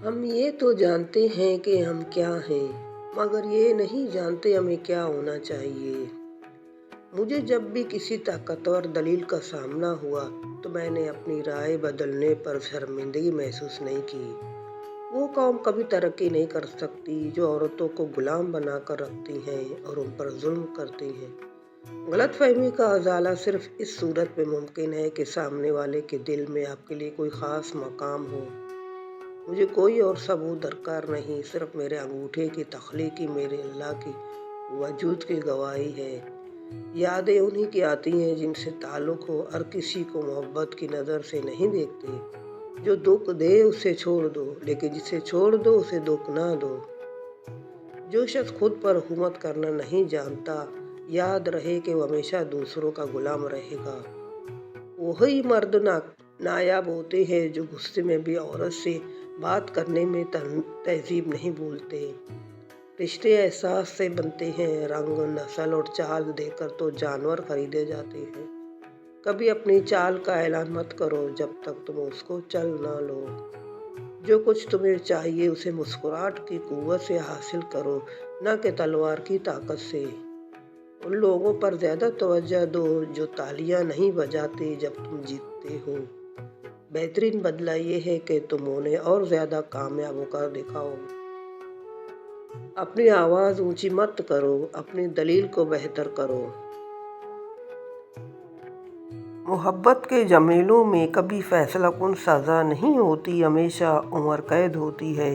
हम ये तो जानते हैं कि हम क्या हैं, मगर ये नहीं जानते हमें क्या होना चाहिए। मुझे जब भी किसी ताकतवर दलील का सामना हुआ, तो मैंने अपनी राय बदलने पर शर्मिंदगी महसूस नहीं की। वो कौम कभी तरक्की नहीं कर सकती जो औरतों को गुलाम बनाकर रखती हैं और उन पर जुल्म करती हैं। गलतफहमी का उजाला सिर्फ इस सूरत में मुमकिन है कि सामने वाले के दिल में आपके लिए कोई ख़ास मकाम हो। मुझे कोई और सबूत दरकार नहीं, सिर्फ मेरे अंगूठे की तख्लीकी मेरे अल्लाह की वजूद की गवाही है। यादें उन्हीं की आती हैं जिनसे ताल्लुक़ हो, हर किसी को मोहब्बत की नज़र से नहीं देखते। जो दुख दे उसे छोड़ दो, लेकिन जिसे छोड़ दो उसे दुख ना दो। जो शख्स खुद पर हुकूमत करना नहीं जानता, याद रहे कि वो हमेशा दूसरों का गुलाम रहेगा। वही मर्द नायाब होते हैं जो गुस्से में भी औरत से बात करने में तहजीब नहीं भूलते। रिश्ते एहसास से बनते हैं, रंग, नस्ल और चाल देकर तो जानवर खरीदे जाते हैं। कभी अपनी चाल का ऐलान मत करो जब तक तुम उसको चल ना लो। जो कुछ तुम्हें चाहिए उसे मुस्कुराहट की कुव्वत से हासिल करो, न कि तलवार की ताकत से। उन लोगों पर ज़्यादा तवज्जो दो जो तालियां नहीं बजाते जब तुम जीतते हो। बेहतरीन बदला ये है कि तुम उन्हें और ज़्यादा कामयाब होकर दिखाओ। अपनी आवाज़ ऊंची मत करो, अपनी दलील को बेहतर करो। मोहब्बत के जमेलों में कभी फैसला कुन सज़ा नहीं होती, हमेशा उम्र कैद होती है।